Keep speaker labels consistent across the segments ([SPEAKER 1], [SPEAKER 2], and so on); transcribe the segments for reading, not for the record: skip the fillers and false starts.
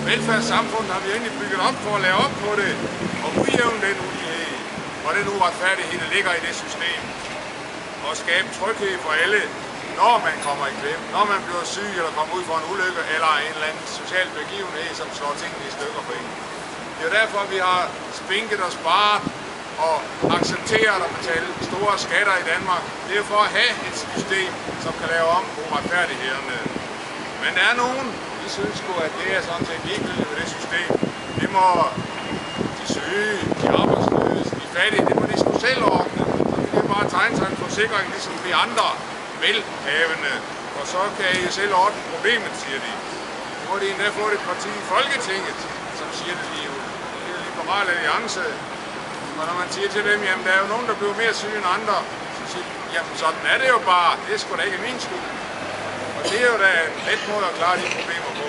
[SPEAKER 1] velfærdssamfundet har vi egentlig bygget op for at lave op på det og udjævne den ulighed og den uretfærdighed, der ligger i det system. Og skabe tryghed for alle, når man kommer i klemme, når man bliver syg eller kommer ud for en ulykke eller en eller anden social begivenhed, som slår tingene i stykker for en. Det er derfor, vi har spinket og sparet og accepteret at betale store skatter i Danmark. Det er for at have et system, som kan lave om på retfærdighederne. Men der er nogen, de synes sgu, at det er sådan set ligegyldigt med det system. Det må de syge, de arbejdsløse, de fattige, det må de sgu selv ordne. Så kan de bare tegne sig en forsikring, ligesom vi andre velhavende. Og så kan I selv ordne problemet, siger de. Nu må de endda få et parti i Folketinget, som siger det lige ud. Det er Liberal Alliance. Og når man siger til dem, jamen der er jo nogen, der bliver mere syge end andre, så siger de, jamen sådan er det jo bare. Det er sgu da ikke min skyld. Og det er jo da en let måde at klare de problemer på.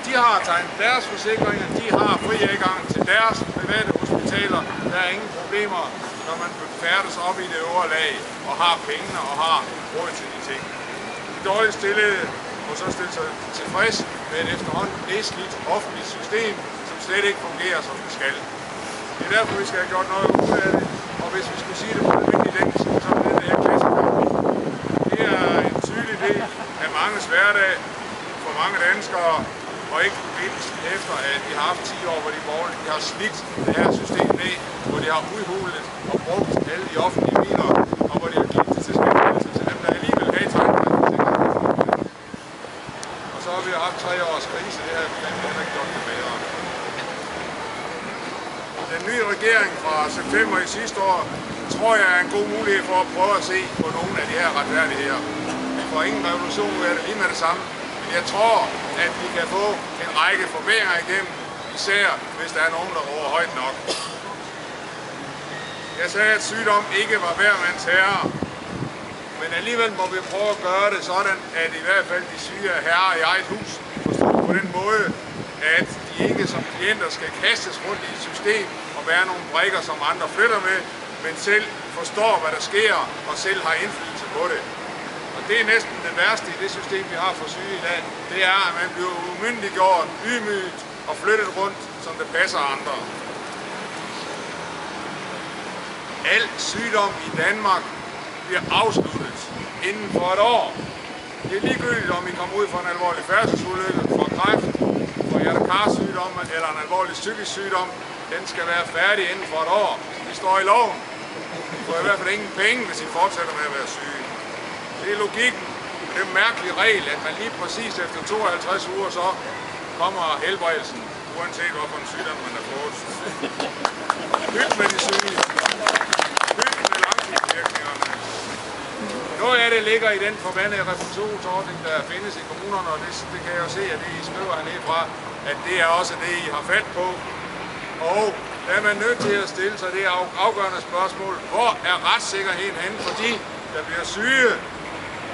[SPEAKER 1] De har tegnet deres forsikringer, de har fri adgang til deres private hospitaler. Der er ingen problemer, når man færdes op i det øvre lag og har pengene og har råd til de ting. De dårligt stillede må så stille sig tilfreds med et efterhånden nedslidt offentligt system, som slet ikke fungerer, som det skal. Det er derfor, vi skal have gjort noget ud af det, og hvis vi skulle sige det på almindelig engelsk, så er det her klassiker. Det er en tydelig del af manges hverdag for mange danskere, og ikke mindst efter, at de har haft 10 år, hvor de borgerlige har slidt det her system ned, hvor de har udhulet og brugt alle de offentlige midler, og hvor de har givet det til skattelettelser til dem, der alligevel har tegnet. Og så har vi haft 3 års krise, det her har ikke gjort det bedre. Den nye regering fra september i sidste år, tror jeg er en god mulighed for at prøve at se på nogle af de her retfærdigheder. Vi får ingen revolution ud af det lige med det samme, men jeg tror, at vi kan få en række forbedringer igennem, især hvis der er nogen, der råber højt nok. Jeg sagde, at sygdom ikke var hver mands herre, men alligevel må vi prøve at gøre det sådan, at i hvert fald de syge er herrer i eget hus, forstået på den måde, at de ikke som klienter skal kastes rundt i et system og være nogle brikker, som andre flytter med, men selv forstår, hvad der sker, og selv har indflydelse på det. Og det er næsten det værste i det system, vi har for syge i dag. Det er, at man bliver umyndiggjort, ydmygt og flyttet rundt, som det passer andre. Al sygdom i Danmark bliver afsluttet inden for et år. Det er ligegyldigt, om I kommer ud for en alvorlig færdselsulykke, for kræft, for hjertekarsygdom eller en alvorlig psykisk sygdom. Den skal være færdig inden for et år. Det står i loven. I får i hvert fald ingen penge, hvis I fortsætter med at være syge. Det er logikken. Det er en mærkelig regel, at man lige præcis efter 52 uger så kommer helbredelsen, uanset hvorfor en sygdom man har fået. Pyt med de syge. Pyt med langtidsvirkningerne. Noget af det ligger i den forbandede refusionsordning, der findes i kommunerne, og det kan jeg jo se, at det I skriver hernede fra, at det er også det, I har fat på. Og der er man nødt til at stille sig det afgørende spørgsmål, hvor er retssikkerheden henne for de, der bliver syge?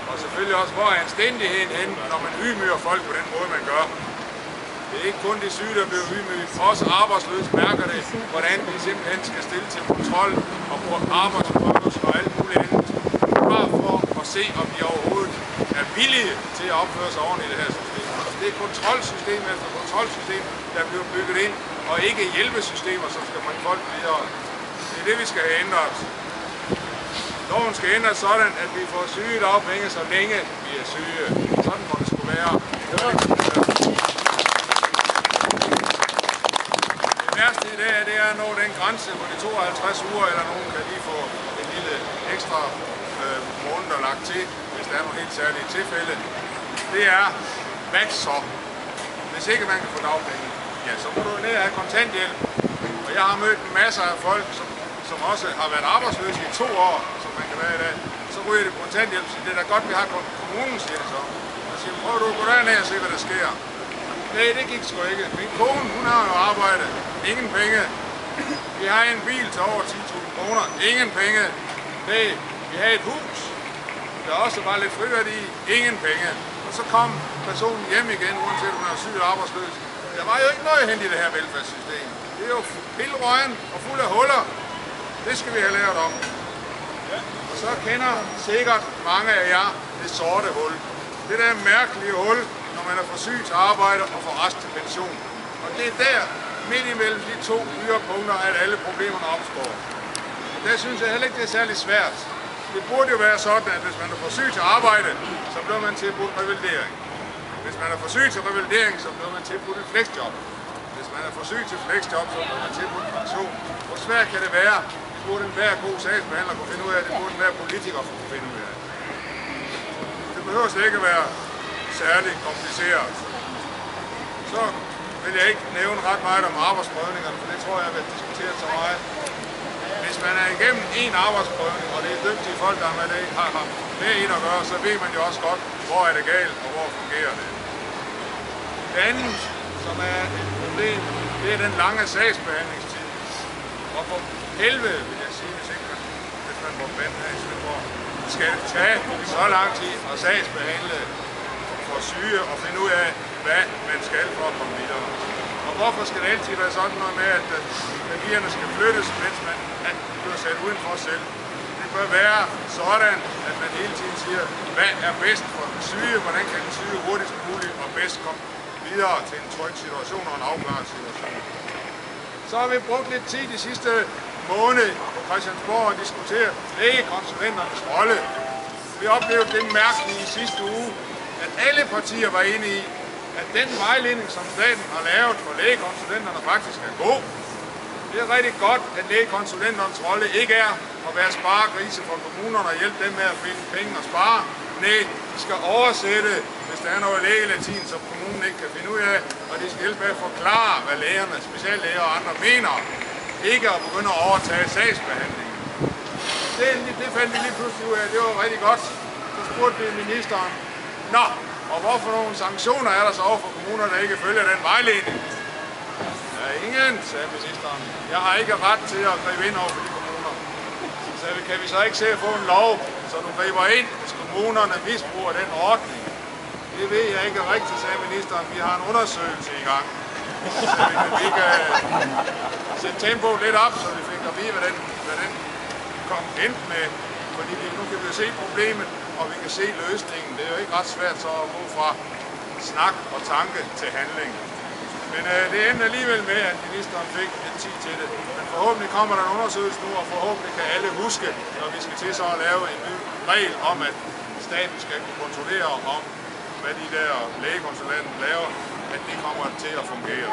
[SPEAKER 1] Og selvfølgelig også, hvor er anstændigheden henne, når man ydmyger folk på den måde, man gør? Det er ikke kun de syge, der bliver ydmyget. Også arbejdsløse mærker det, hvordan de simpelthen skal stille til kontrol og på arbejdsprøvelse og alt muligt andet. Bare for at se, om de overhovedet er villige til at opføre sig ordentligt i det her system. Altså, det er kontrolsystem efter kontrolsystem, der bliver bygget ind, og ikke hjælpesystemer, som skal bringe folk videre. Det er det, vi skal have ændret. Loven skal ændres sådan, at vi får sygedagpenge, så længe vi er syge. Sådan må det skulle være. Det værste i dag, det er at nå den grænse på de 52 uger, eller nogen kan lige få en lille ekstra måneder lagt til, hvis der er nogle helt særlige tilfælde. Det er, hvad så? Hvis ikke man kan få dagpenge, ja, så må du ned og have kontanthjælp. Og jeg har mødt masser af folk, som også har været arbejdsløse i 2 år, som man kan være i dag. Så ryger det kontanthjælp, så det er da godt, vi har kommunen, siger det så. Og siger, prøv du at gå derned og se, hvad der sker. Nej, det gik sgu ikke. Min kone, hun har jo arbejdet. Ingen penge. Vi har en bil til over 10.000 kroner. Ingen penge. Nej, vi har et hus, der også var lidt friværdi. Ingen penge. Og så kom personen hjem igen, uanset om hun er syg og arbejdsløs. Der var jo ikke noget hen i det her velfærdssystem. Det er jo pildrøgen og fuld af huller. Det skal vi have lært om. Og så kender sikkert mange af jer det sorte hul. Det der mærkelige hul, når man har for syg til arbejde og for rest til pension. Og det er der, midt imellem de to yderpunkter, at alle problemerne opstår. Og der synes jeg heller ikke, det er særlig svært. Det burde jo være sådan, at hvis man er for syg til arbejde, så bliver man tilbudt revalidering. Hvis man er for syg til revalidering, så bliver man tilbudt et flexjob. Hvis man er for syg til flexjob, så bliver man tilbudt pension. Hvor svært kan det være? Det burde enhver god sagsbehandler kunne finde ud af. Det burde enhver politiker kunne finde ud af. Det behøver slet ikke at være særlig kompliceret. Så vil jeg ikke nævne ret meget om arbejdsprøvningerne, for det tror jeg vil diskutere så meget. Hvis man er igennem en arbejdsprøvning, og det er dygtige folk, der har med en at gøre, så ved man jo også godt, hvor er det galt, og hvor fungerer det. Det andet, som er et problem, det er den lange sagsbehandlingstid. Og for helvede, vil jeg sige, hvis man må bande her i Svendborg, skal det tage så lang tid at sagsbehandle for syge og finde ud af, hvad man skal for at komme videre. Og hvorfor skal det altid være sådan noget med, at papirerne skal flyttes, mens man bliver sat udenfor selv? Det bør være sådan, at man hele tiden siger, hvad er bedst for den syge, hvordan kan den syge hurtigst muligt og bedst komme videre til en tryg situation og en afklaret situation. Så har vi brugt lidt tid de sidste måned på Christiansborg at diskutere lægekonsulenternes rolle. Vi oplevede det mærkelige i sidste uge, at alle partier var enige i, at den vejledning, som staten har lavet for lægekonsulenterne, faktisk er god. Det er rigtig godt, at lægekonsulenternes rolle ikke er at være sparegrise for kommunerne og hjælpe dem med at finde penge og spare. Nej, de skal oversætte, hvis der er noget lægelatin, som kommunen ikke kan finde ud af, og de skal hjælpe med at forklare, hvad lægerne, speciallæger og andre mener. Ikke at begynde at overtage sagsbehandlingen. Det fandt vi lige pludselig ud af, det var rigtig godt. Så spurgte vi ministeren, nå, og hvorfor nogle sanktioner er der så over for kommuner, der ikke følger den vejledning? Ja, ingen, sagde ministeren. Jeg har ikke ret til at gribe ind over for de kommuner. Så sagde vi, kan vi så ikke se at få en lov, så du griber ind, hvis kommunerne misbruger den ordning? Det ved jeg ikke rigtigt, sagde ministeren. Vi har en undersøgelse i gang. Så vi kan sætte tempoet lidt op, så vi fik at vide, hvad den kom ind med. Fordi nu kan vi se problemet, og vi kan se løsningen. Det er jo ikke ret svært så at gå fra snak og tanke til handling. Men det endte alligevel med, at ministeren fik en tid til det. Men forhåbentlig kommer der en undersøgelse nu, og forhåbentlig kan alle huske, når vi skal til så at lave en ny regel om, at staten skal kunne kontrollere om, hvad de der lægekonsulenter laver, at det kommer til at fungere.